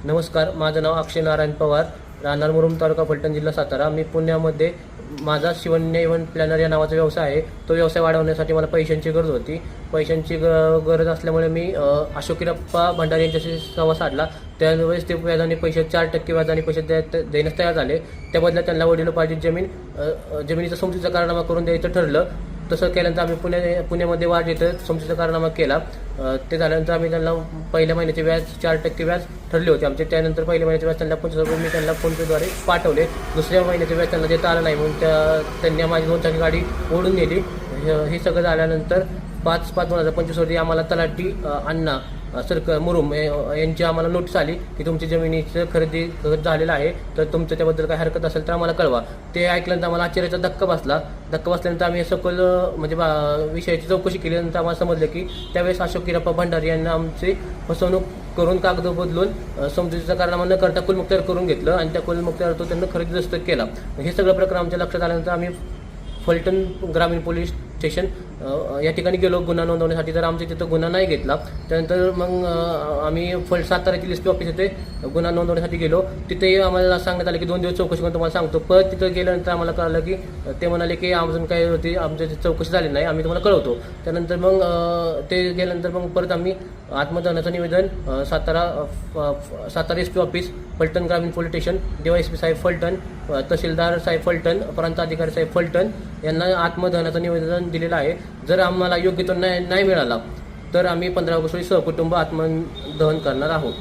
नमस्कार, माझं नाव अक्षय नारायण पवार, राहणार मुरुम, तालुका फलटण, जिल्हा सातारा. मी पुण्यामध्ये माझा शिवन्य इव्हेंट प्लॅनर या नावाचा व्यवसाय आहे. तो व्यवसाय वाढवण्यासाठी मला पैशांची गरज होती. पैशांची गरज असल्यामुळे मी अशोकीरप्पा भंडारी यांच्याशी संवाद साधला. त्यावेळेस ते व्याजाने पैसे 4% व्याजाने पैसे देण्यास तयार झाले. त्या बदल्यात त्यांना वडिलोपार्जित जमिनीचा समजुतीचा कारनामा करून द्यायचं ठरलं. तसं केल्यानंतर आम्ही पुण्यामध्ये वाढ इथं समजुतीचा कारनामा केला. ते झाल्यानंतर आम्ही त्यांना पहिल्या महिन्याचे व्याज 4% व्याज ठरले होते आमचे. त्यानंतर पहिल्या महिन्याचे व्याज त्यांना 25,000 मी त्यांना फोनपेद्वारे पाठवले. दुसऱ्या महिन्याचे व्याज त्यांना देता आलं नाही म्हणून त्यांनी माझी 2 चाकी गाडी ओढून नेली. हे सगळं झाल्यानंतर 5/5/2025 रोजी आम्हाला तलाठी अण्णा मुरुम यांची आम्हाला नोटीस आली की तुमची जमिनीचं खरेदी झालेलं आहे, तर तुमचं त्याबद्दल काही हरकत असेल तर आम्हाला कळवा. ते ऐकल्यानंतर आम्हाला आश्चर्याचा धक्का बसल्यानंतर आम्ही सखोल म्हणजे विषयाची चौकशी केल्यानंतर आम्हाला समजलं की त्यावेळेस अशोकीरप्पा भंडारी यांना आमची फसवणूक करून कागद बदलून समजुतीचा कारनामा न करता कुलमुक्तार करून घेतलं आणि त्या कुलमुक्तार तो त्यांना खरेदी दस्तक केला. हे सगळं प्रकरण आमच्या लक्षात आल्यानंतर आम्ही फलटण ग्रामीण पोलीस स्टेशन या ठिकाणी गेलो गुन्हा नोंदवण्यासाठी. तर आमच्या तिथं गुन्हा नाही घेतला. त्यानंतर मग आम्ही साताऱ्यातील एस पी ऑफिस येथे गुन्हा नोंदवण्यासाठी गेलो. तिथे आम्हाला सांगण्यात आलं की 2 दिवस चौकशी करून तुम्हाला सांगतो. पण तिथं गेल्यानंतर आम्हाला कळलं की ते म्हणाले की अजून काही होती आमची चौकशी झाली नाही, आम्ही तुम्हाला कळवतो. त्यानंतर मग ते गेल्यानंतर मग परत आम्ही आत्मदहनाचं निवेदन Satara S P office, Phaltan ग्रामीण पोलीस स्टेशन, DYSP साहेब फलटण, तहसीलदार साहेब फलटण, प्रांत अधिकारी साहेब फलटण यांना आत्मदहनाचं निवेदन दिलेलं आहे. जर आम्हाला योग्य तो नाही मिळाला तर आम्ही 15 ऑगस्ट रोजी सहकुटुंब आत्मदहन करणार आहोत.